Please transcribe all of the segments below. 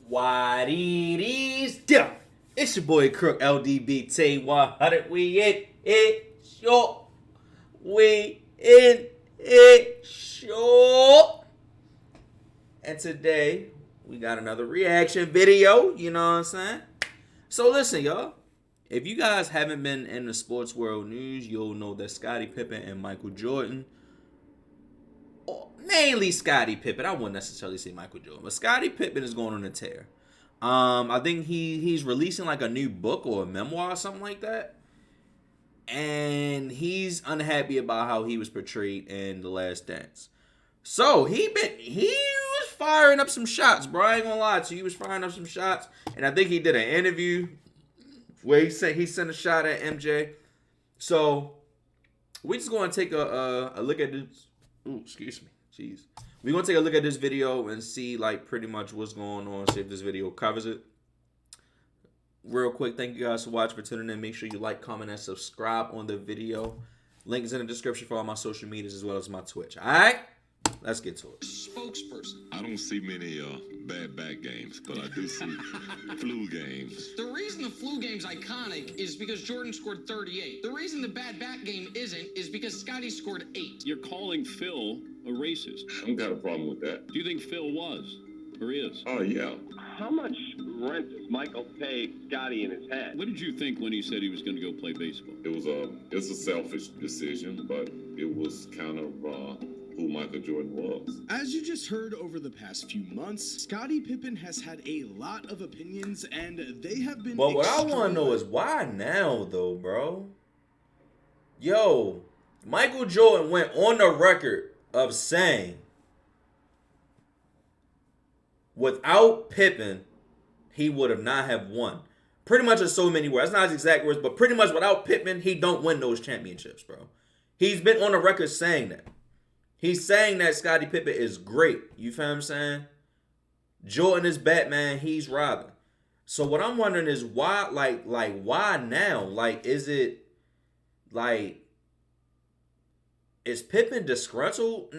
What it is, yeah. It's your boy Krook, LDBT 100. We in it short. We in it short. And today, we got another reaction video. You know what I'm saying? So listen, y'all. If you guys haven't been in the sports world news, you'll know that Scottie Pippen and Michael Jordan, mainly Scottie Pippen. I wouldn't necessarily say Michael Jordan, but Scottie Pippen is going on a tear. I think he's releasing like a new book or a memoir or something like that, and he's unhappy about how he was portrayed in The Last Dance. So he was firing up some shots, bro. I ain't gonna lie to you, he was firing up some shots, and I think he did an interview where he sent a shot at MJ. So we just gonna take a look at this. Ooh, excuse me. Jeez. We're going to take a look at this video and see, like, pretty much what's going on, see if this video covers it. Real quick, thank you guys for watching, for tuning in. Make sure you like, comment, and subscribe on the video. Link is in the description for all my social medias as well as my Twitch. All right? Let's get to it. Spokesperson. I don't see many bad back games, but I do see flu games. The reason the flu game's iconic is because Jordan scored 38. The reason the bad back game isn't is because Scottie scored 8. You're calling Phil a racist. I don't got a problem with that. Do you think Phil was or is? Oh, yeah. How much rent does Michael pay Scottie in his head? What did you think when he said he was going to go play baseball? It's a selfish decision, but it was kind of who Michael Jordan was. As you just heard over the past few months, Scottie Pippen has had a lot of opinions, and they have been. But what I want to know is why now, though, bro? Yo, Michael Jordan went on the record of saying, without Pippen, he would have not have won. Pretty much in so many words. That's not his exact words, but pretty much without Pippen, he don't win those championships, bro. He's been on the record saying that. He's saying that Scottie Pippen is great. You feel what I'm saying? Jordan is Batman. He's Robin. So what I'm wondering is why, like why now? Like, is it like, is Pippen disgruntled?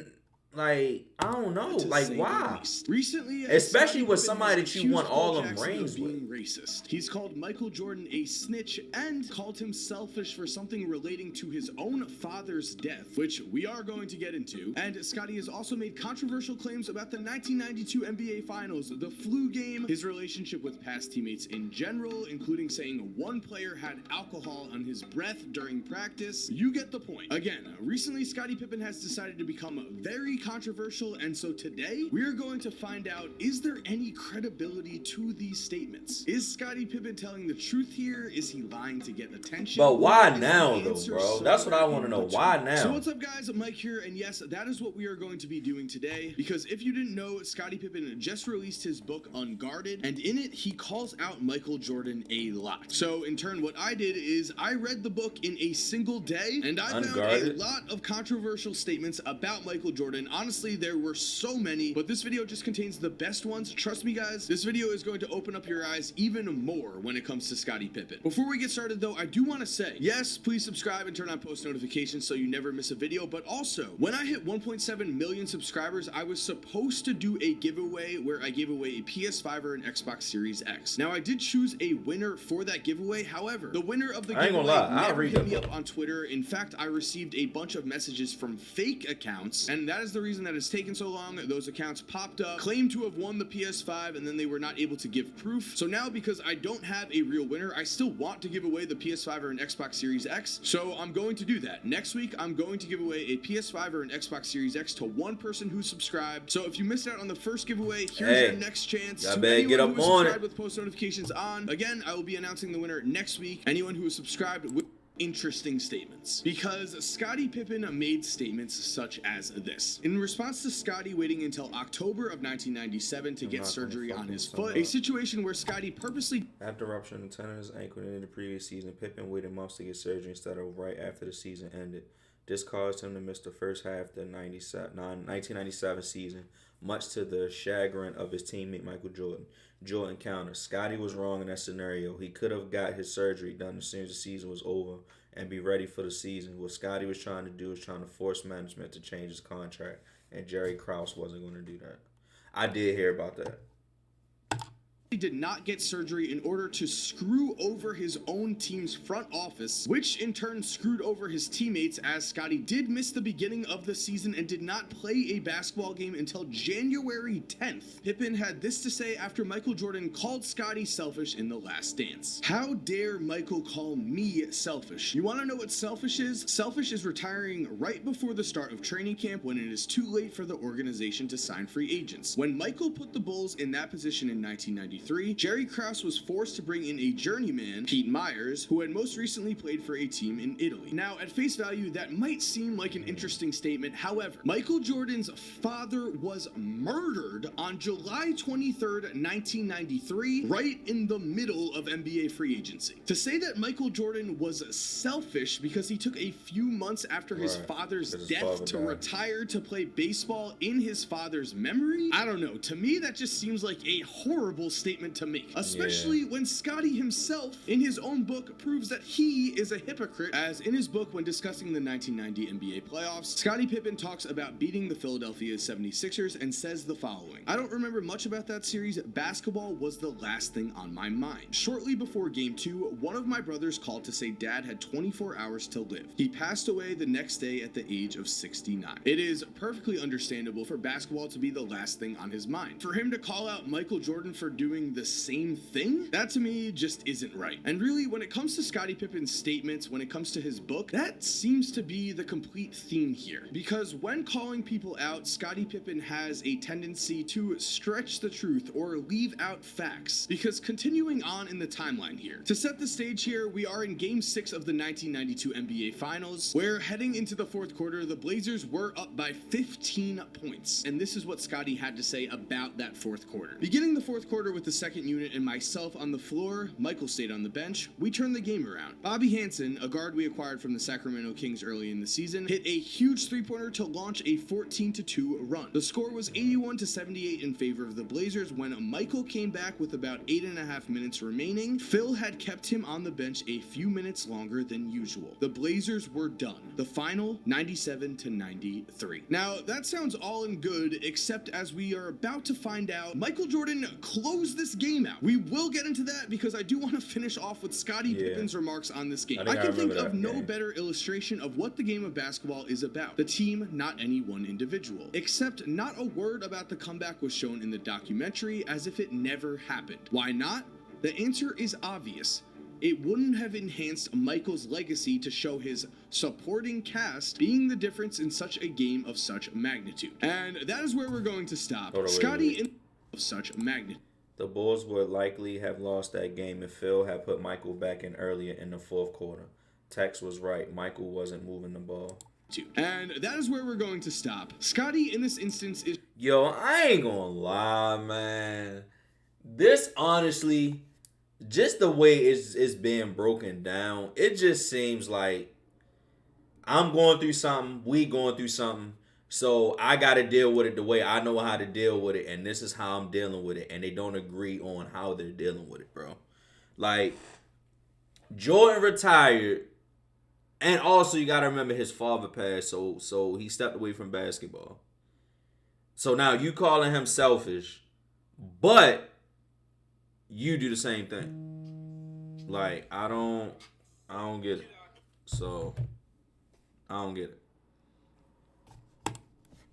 Like, I don't know. Like, why? Recently, especially with somebody that you won all them rings with. Racist. He's called Michael Jordan a snitch and called him selfish for something relating to his own father's death, which we are going to get into. And Scottie has also made controversial claims about the 1992 NBA Finals, the flu game, his relationship with past teammates in general, including saying one player had alcohol on his breath during practice. You get the point. Again, recently Scottie Pippen has decided to become very controversial, and so today we're going to find out, is there any credibility to these statements? Is Scottie Pippen telling the truth here? Is he lying to get attention? But why now, though, bro? That's what I want to know. Why now? So what's up, guys? Mike here, and yes, that is what we are going to be doing today, because if you didn't know, Scottie Pippen just released his book Unguarded, and in it he calls out Michael Jordan a lot. So in turn, what I did is I read the book in a single day, and I found a lot of controversial statements about Michael Jordan. Honestly, there were so many, but this video just contains the best ones. Trust me, guys, this video is going to open up your eyes even more when it comes to Scottie Pippen. Before we get started, though, I do want to say, yes, please subscribe and turn on post notifications so you never miss a video, but also, when I hit 1.7 million subscribers, I was supposed to do a giveaway where I gave away a PS5 or an Xbox Series X. Now, I did choose a winner for that giveaway. However, the winner of the giveaway never hit me up on Twitter. In fact, I received a bunch of messages from fake accounts, and that is the reason that it's taken so long. Those accounts popped up, claimed to have won the PS5, and then they were not able to give proof. So now, because I don't have a real winner, I still want to give away the PS5 or an Xbox Series X, so I'm going to do that. Next week, I'm going to give away a PS5 or an Xbox Series X to one person who subscribed. So if you missed out on the first giveaway, here's your next chance. I better get up on it. With post notifications on. Again, I will be announcing the winner next week. Anyone who is subscribed with interesting statements, because Scottie Pippen made statements such as this. In response to Scottie waiting until October of 1997 to get surgery on his foot, a situation where Scottie purposely... After rupturing the tendon of his ankle in the previous season, Pippen waited months to get surgery instead of right after the season ended. This caused him to miss the first half of the 1997 season, much to the chagrin of his teammate Michael Jordan. Jordan countered, Scottie was wrong in that scenario. He could have got his surgery done as soon as the season was over and be ready for the season. What Scottie was trying to do was trying to force management to change his contract, and Jerry Krause wasn't going to do that. I did hear about that. He did not get surgery in order to screw over his own team's front office, which in turn screwed over his teammates, as Scottie did miss the beginning of the season and did not play a basketball game until January 10th. Pippen had this to say after Michael Jordan called Scottie selfish in The Last Dance. "How dare Michael call me selfish? You want to know what selfish is? Selfish is retiring right before the start of training camp when it is too late for the organization to sign free agents. When Michael put the Bulls in that position in 1993, Jerry Krause was forced to bring in a journeyman, Pete Myers, who had most recently played for a team in Italy." Now, at face value, that might seem like an interesting statement. However, Michael Jordan's father was murdered on July 23rd, 1993, right in the middle of NBA free agency. To say that Michael Jordan was selfish because he took a few months after his father's death to retire to play baseball in his father's memory, I don't know. To me, that just seems like a horrible statement to make, especially when Scottie himself in his own book proves that he is a hypocrite, as in his book when discussing the 1990 NBA playoffs, Scottie Pippen talks about beating the Philadelphia 76ers and says the following: "I don't remember much about that series. Basketball was the last thing on my mind. Shortly before game 2, one of my brothers called to say dad had 24 hours to live. He passed away the next day at the age of 69. It is perfectly understandable for basketball to be the last thing on his mind. For him to call out Michael Jordan for doing the same thing, that to me just isn't right." And really, when it comes to Scottie Pippen's statements, when it comes to his book, that seems to be the complete theme here. Because when calling people out, Scottie Pippen has a tendency to stretch the truth or leave out facts. Because continuing on in the timeline here, to set the stage here, we are in Game 6 of the 1992 NBA Finals, where heading into the fourth quarter, the Blazers were up by 15 points. And this is what Scottie had to say about that fourth quarter. "Beginning the fourth quarter with the second unit and myself on the floor, Michael stayed on the bench, we turned the game around. Bobby Hansen, a guard we acquired from the Sacramento Kings early in the season, hit a huge three-pointer to launch a 14-2 run. The score was 81-78 in favor of the Blazers when Michael came back with about 8.5 minutes remaining. Phil had kept him on the bench a few minutes longer than usual. The Blazers were done. The final, 97-93. Now, that sounds all in good, except as we are about to find out, Michael Jordan closed this game out. We will get into that because I do want to finish off with Scottie Pippen's remarks on this game. I can think of no better illustration of what the game of basketball is about. The team, not any one individual. Except not a word about the comeback was shown in the documentary, as if it never happened. Why not? The answer is obvious. It wouldn't have enhanced Michael's legacy to show his supporting cast being the difference in such a game of such magnitude. And that is where we're going to stop. Scottie in of such magnitude. The Bulls would likely have lost that game if Phil had put Michael back in earlier in the fourth quarter. Tex was right. Michael wasn't moving the ball. And that is where we're going to stop. Scottie in this instance is... Yo, I ain't gonna lie, man. This honestly, just the way it's being broken down, it just seems like I'm going through something, we going through something, so I got to deal with it the way I know how to deal with it, and this is how I'm dealing with it, and they don't agree on how they're dealing with it, bro. Like, Jordan retired, and also you got to remember his father passed, so he stepped away from basketball. So now you calling him selfish, but you do the same thing. Like, I don't get it. So, I don't get it.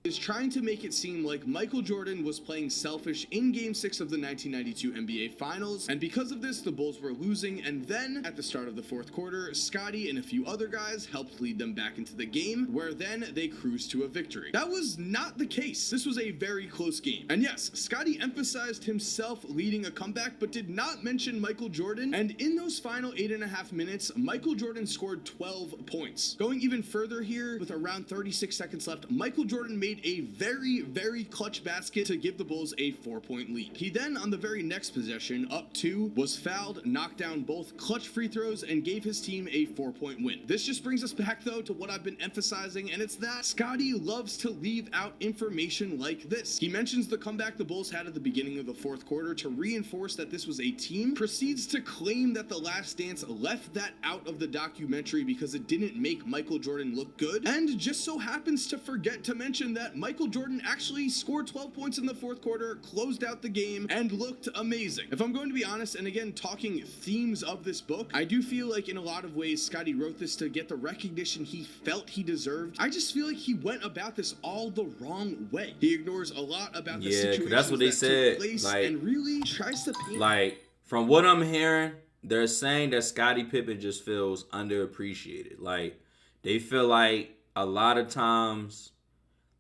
Is trying to make it seem like Michael Jordan was playing selfish in Game 6 of the 1992 NBA Finals, and because of this, the Bulls were losing, and then, at the start of the fourth quarter, Scottie and a few other guys helped lead them back into the game, where then they cruised to a victory. That was not the case. This was a very close game. And yes, Scottie emphasized himself leading a comeback, but did not mention Michael Jordan, and in those final 8.5 minutes, Michael Jordan scored 12 points. Going even further here, with around 36 seconds left, Michael Jordan made a very, very clutch basket to give the Bulls a 4-point lead. He then, on the very next possession, up 2, was fouled, knocked down both clutch free throws, and gave his team a 4-point win. This just brings us back, though, to what I've been emphasizing, and it's that Scottie loves to leave out information like this. He mentions the comeback the Bulls had at the beginning of the fourth quarter to reinforce that this was a team, proceeds to claim that The Last Dance left that out of the documentary because it didn't make Michael Jordan look good, and just so happens to forget to mention that that Michael Jordan actually scored 12 points in the fourth quarter, closed out the game, and looked amazing. If I'm going to be honest, and again, talking themes of this book, I do feel like in a lot of ways, Scottie wrote this to get the recognition he felt he deserved. I just feel like he went about this all the wrong way. He ignores a lot about the situation that's what they said. Like, and really tries to paint. Like, from what I'm hearing, they're saying that Scottie Pippen just feels underappreciated. Like, they feel like a lot of times,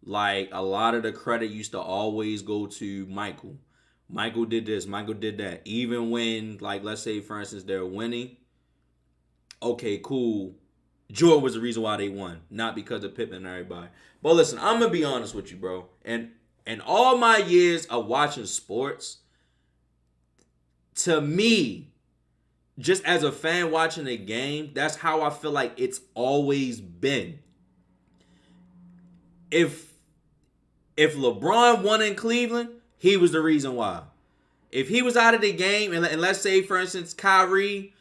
like, a lot of the credit used to always go to Michael. Michael did this, Michael did that. Even when, like, let's say, for instance, they're winning. Okay, cool. Jordan was the reason why they won, not because of Pippen and everybody. But listen, I'm going to be honest with you, bro. And all my years of watching sports, to me, just as a fan watching a game, that's how I feel like it's always been. If LeBron won in Cleveland, he was the reason why. If he was out of the game, and let's say, for instance, Kyrie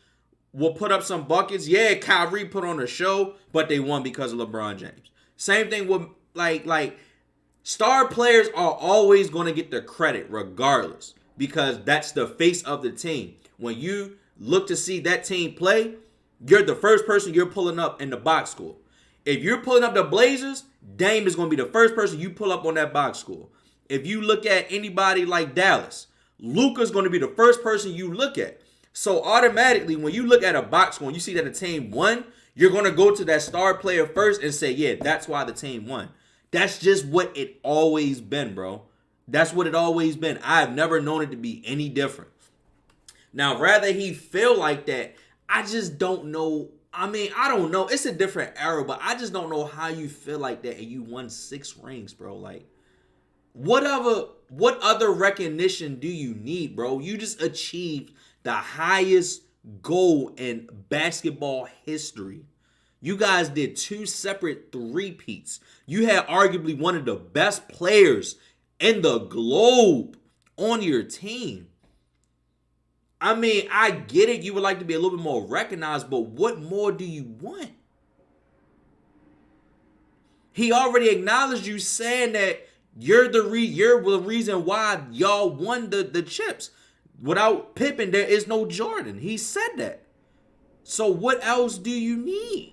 will put up some buckets. Yeah, Kyrie put on a show, but they won because of LeBron James. Same thing with, like star players are always going to get the credit regardless, because that's the face of the team. When you look to see that team play, you're the first person you're pulling up in the box score. If you're pulling up the Blazers, Dame is going to be the first person you pull up on that box score. If you look at anybody like Dallas, Luka's going to be the first person you look at. So automatically, when you look at a box score and you see that a team won, you're going to go to that star player first and say, yeah, that's why the team won. That's just what it always been, bro. That's what it always been. I've never known it to be any different. Now, rather he feel like that, I just don't know. I mean, I don't know. It's a different era, but I just don't know how you feel like that and you won 6 rings, bro. Like, what other recognition do you need, bro? You just achieved the highest goal in basketball history. You guys did 2 separate three-peats. You had arguably one of the best players in the globe on your team. I mean, I get it. You would like to be a little bit more recognized, but what more do you want? He already acknowledged you, saying that you're the reason why y'all won the chips. Without Pippen, there is no Jordan. He said that. So what else do you need?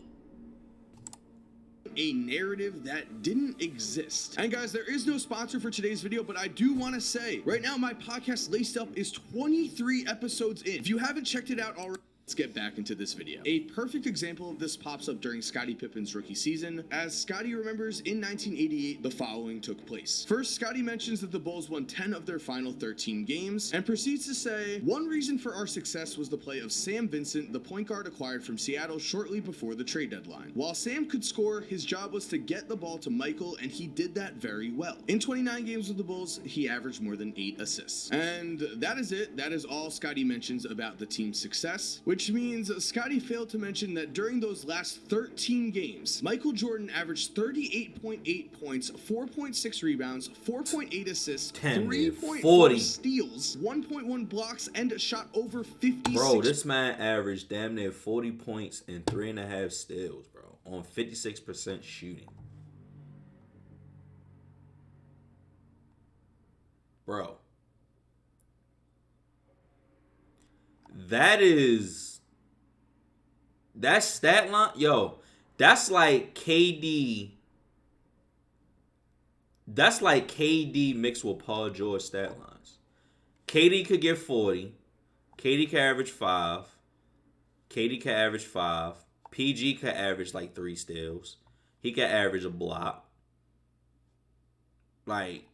A narrative that didn't exist. And guys, there is no sponsor for today's video, but I do want to say, right now my podcast Laced Up is 23 episodes in. If you haven't checked it out already, let's get back into this video. A perfect example of this pops up during Scottie Pippen's rookie season. As Scottie remembers, in 1988, the following took place. First, Scottie mentions that the Bulls won 10 of their final 13 games, and proceeds to say, one reason for our success was the play of Sam Vincent, the point guard acquired from Seattle shortly before the trade deadline. While Sam could score, his job was to get the ball to Michael, and he did that very well. In 29 games with the Bulls, he averaged more than 8 assists. And that is it. That is all Scottie mentions about the team's success, which means Scottie failed to mention that during those last 13 games, Michael Jordan averaged 38.8 points, 4.6 rebounds, 4.8 assists, 3.4 steals, 1.1 blocks, and shot over 56. Bro, this man averaged damn near 40 points and 3.5 steals, bro, on 56% shooting. Bro. That stat line, yo, that's like KD. That's like KD mixed with Paul George stat lines. KD could get 40. KD could average 5. KD could average 5. PG could average like 3 steals. He could average a block. Like,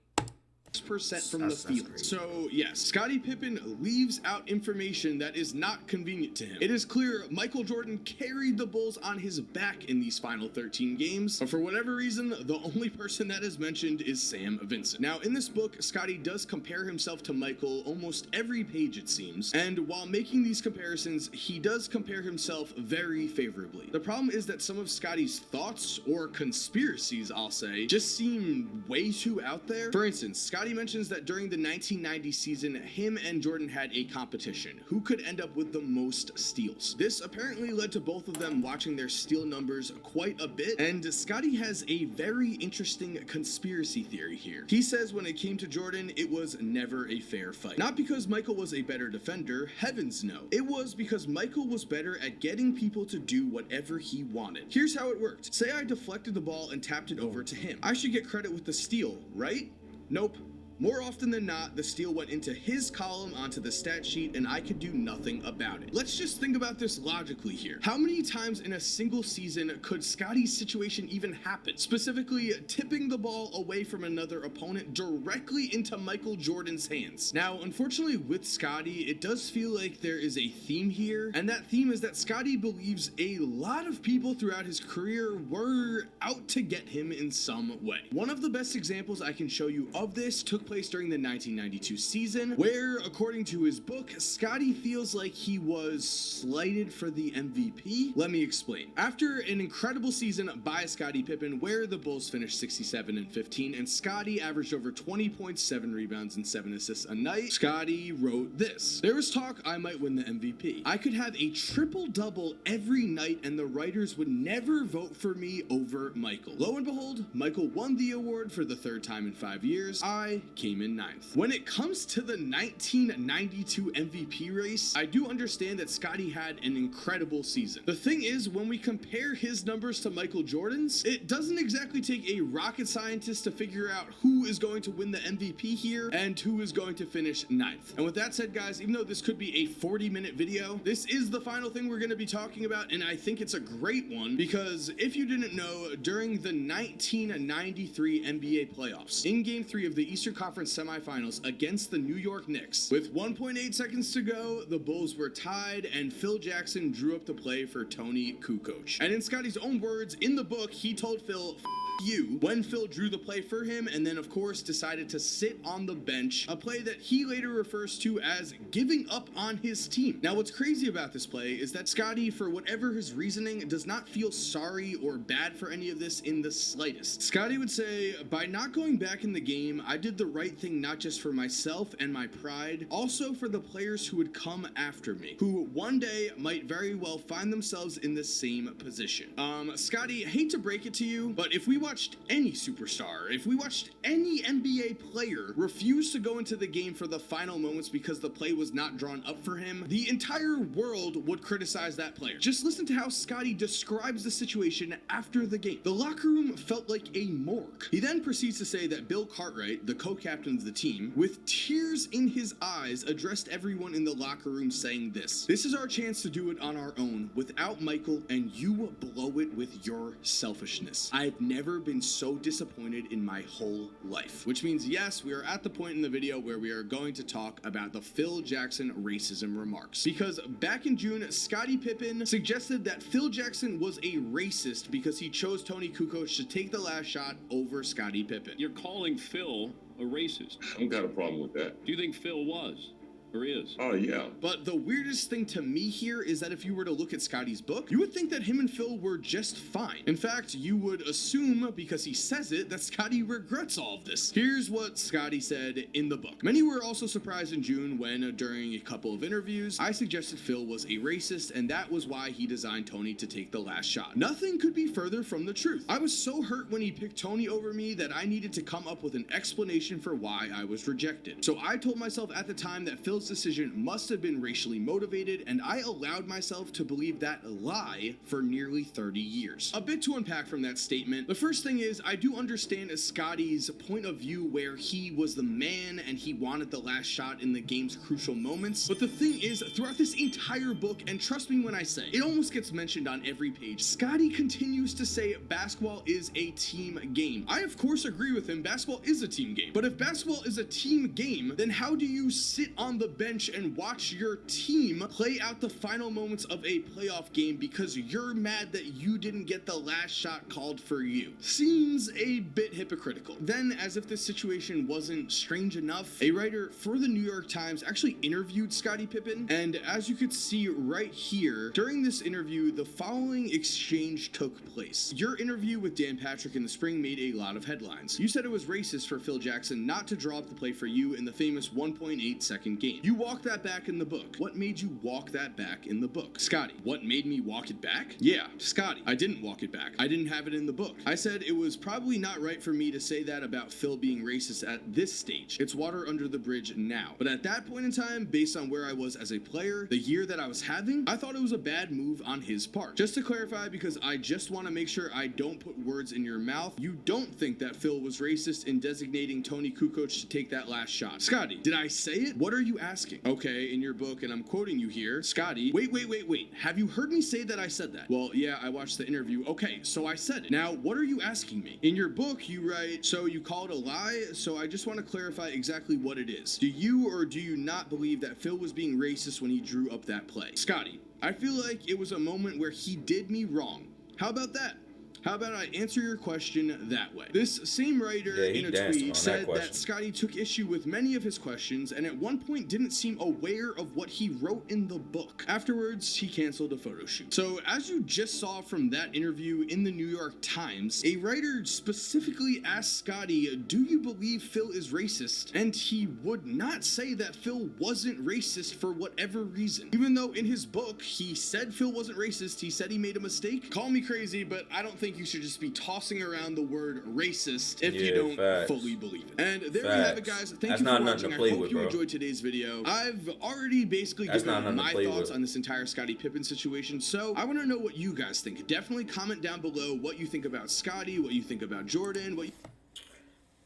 percent from the field. Crazy. So yes, Scottie Pippen leaves out information that is not convenient to him. It is clear Michael Jordan carried the Bulls on his back in these final 13 games, but for whatever reason, the only person that is mentioned is Sam Vincent. Now, in this book, Scottie does compare himself to Michael almost every page, it seems, and while making these comparisons, he does compare himself very favorably. The problem is that some of Scottie's thoughts, or conspiracies, I'll say, just seem way too out there. For instance, Scottie Scottie mentions that during the 1990 season, him and Jordan had a competition. Who could end up with the most steals? This apparently led to both of them watching their steal numbers quite a bit, and Scottie has a very interesting conspiracy theory here. He says when it came to Jordan, it was never a fair fight. Not because Michael was a better defender, heavens no. It was because Michael was better at getting people to do whatever he wanted. Here's how it worked. Say I deflected the ball and tapped it over to him. I should get credit with the steal, right? Nope. More often than not, the steal went into his column onto the stat sheet and I could do nothing about it. Let's just think about this logically here. How many times in a single season could Scottie's situation even happen? Specifically, tipping the ball away from another opponent directly into Michael Jordan's hands. Now, unfortunately with Scottie, it does feel like there is a theme here, and that theme is that Scottie believes a lot of people throughout his career were out to get him in some way. One of the best examples I can show you of this took place during the 1992 season, where, according to his book, Scottie feels like he was slighted for the MVP. Let me explain. After an incredible season by Scottie Pippen, where the Bulls finished 67-15, and Scottie averaged over 20 points, 7 rebounds, and 7 assists a night, Scottie wrote this: "There was talk I might win the MVP. I could have a triple-double every night and the writers would never vote for me over Michael. Lo and behold, Michael won the award for the 3rd time in 5 years. I came in 9th. When it comes to the 1992 MVP race, I do understand that Scottie had an incredible season. The thing is, when we compare his numbers to Michael Jordan's, it doesn't exactly take a rocket scientist to figure out who is going to win the MVP here and who is going to finish 9th. And with that said, guys, even though this could be a 40-minute video, this is the final thing we're going to be talking about, and I think it's a great one because if you didn't know, during the 1993 NBA playoffs, in Game 3 of the Eastern Conference semifinals against the New York Knicks, with 1.8 seconds to go, the Bulls were tied and Phil Jackson drew up the play for Tony Kukoc. And in Scottie's own words, in the book, he told Phil, you, when Phil drew the play for him and then of course decided to sit on the bench, a play that he later refers to as giving up on his team. Now what's crazy about this play is that Scottie, for whatever his reasoning, does not feel sorry or bad for any of this in the slightest. Scottie would say, by not going back in the game, I did the right thing not just for myself and my pride, also for the players who would come after me, who one day might very well find themselves in the same position. Scottie, hate to break it to you, but if we watched any superstar, if we watched any NBA player refuse to go into the game for the final moments because the play was not drawn up for him, the entire world would criticize that player. Just listen to how Scottie describes the situation after the game. The locker room felt like a morgue. He then proceeds to say that Bill Cartwright, the co-captain of the team, with tears in his eyes, addressed everyone in the locker room saying this: "This is our chance to do it on our own without Michael, and you blow it with your selfishness. I've never been so disappointed in my whole life." Which means, yes, we are at the point in the video where we are going to talk about the Phil Jackson racism remarks. Because back in June, Scottie Pippen suggested that Phil Jackson was a racist because he chose Tony Kukoc to take the last shot over Scottie Pippen. You're calling Phil a racist. I don't got a problem with that. Do you think Phil was? Or is? Oh, yeah. But the weirdest thing to me here is that if you were to look at Scottie's book, you would think that him and Phil were just fine. In fact, you would assume, because he says it, that Scottie regrets all of this. Here's what Scottie said in the book. Many were also surprised in June when, during a couple of interviews, I suggested Phil was a racist, and that was why he designed Tony to take the last shot. Nothing could be further from the truth. I was so hurt when he picked Tony over me that I needed to come up with an explanation for why I was rejected. So I told myself at the time that Phil's decision must have been racially motivated, and I allowed myself to believe that lie for nearly 30 years. A bit to unpack from that statement. The first thing is, I do understand Scottie's point of view where he was the man and he wanted the last shot in the game's crucial moments, but the thing is, throughout this entire book, and trust me when I say, it almost gets mentioned on every page, Scottie continues to say basketball is a team game. I of course agree with him, basketball is a team game, but if basketball is a team game, then how do you sit on the bench and watch your team play out the final moments of a playoff game because you're mad that you didn't get the last shot called for you. Seems a bit hypocritical. Then, as if this situation wasn't strange enough, a writer for the New York Times actually interviewed Scottie Pippen, and as you could see right here, during this interview, the following exchange took place. Your interview with Dan Patrick in the spring made a lot of headlines. You said it was racist for Phil Jackson not to draw up the play for you in the famous 1.8 second game. You walked that back in the book. What made you walk that back in the book? Scottie, what made me walk it back? Yeah, Scottie, I didn't walk it back. I didn't have it in the book. I said it was probably not right for me to say that about Phil being racist at this stage. It's water under the bridge now. But at that point in time, based on where I was as a player, the year that I was having, I thought it was a bad move on his part. Just to clarify, because I just want to make sure I don't put words in your mouth, you don't think that Phil was racist in designating Tony Kukoc to take that last shot. Scottie, did I say it? What are you asking? Okay, in your book, and I'm quoting you here, Scottie, wait. Have you heard me say that I said that? Well, yeah, I watched the interview. Okay, so I said it. Now, what are you asking me? In your book, you write, so you call it a lie? So I just want to clarify exactly what it is. Do you or do you not believe that Phil was being racist when he drew up that play? Scottie, I feel like it was a moment where he did me wrong. How about that? How about I answer your question that way? This same writer in a tweet said that Scottie took issue with many of his questions and at one point didn't seem aware of what he wrote in the book. Afterwards, he canceled a photo shoot. So as you just saw from that interview in the New York Times, a writer specifically asked Scottie, do you believe Phil is racist? And he would not say that Phil wasn't racist for whatever reason. Even though in his book, he said Phil wasn't racist, he said he made a mistake. Call me crazy, but I don't think you should just be tossing around the word racist if you don't fully believe it. And there we have it, guys. Thank you for watching. I hope you enjoyed today's video. I've already basically given my thoughts on this entire Scottie Pippen situation, so I want to know what you guys think. Definitely comment down below what you think about Scottie, what you think about Jordan,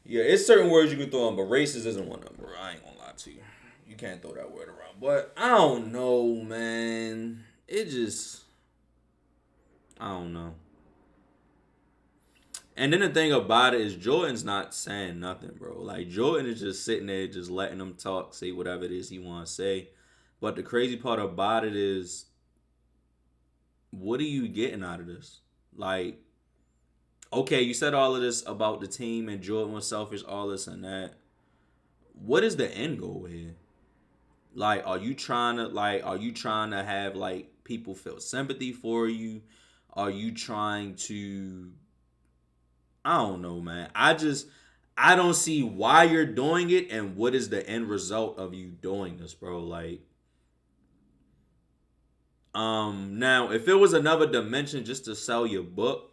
Yeah, it's certain words you can throw on, but racist isn't one of them, bro. I ain't gonna lie to you. You can't throw that word around. But I don't know, man. I don't know. And then the thing about it is Jordan's not saying nothing, bro. Like, Jordan is just sitting there, just letting them talk, say whatever it is he wants to say. But the crazy part about it is, what are you getting out of this? Like, okay, you said all of this about the team and Jordan was selfish, all this and that. What is the end goal here? Like, are you trying to have, like, people feel sympathy for you? Are you trying to... I don't know, man. I don't see why you're doing it and what is the end result of you doing this, bro. Like, now, if it was another dimension just to sell your book,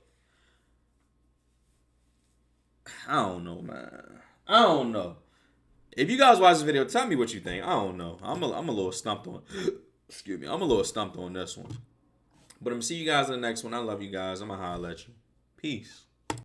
I don't know, man. I don't know. If you guys watch this video, tell me what you think. I don't know. I'm a little stumped on. Excuse me. I'm a little stumped on this one. But I'm gonna see you guys in the next one. I love you guys. I'm gonna holler at you. Peace.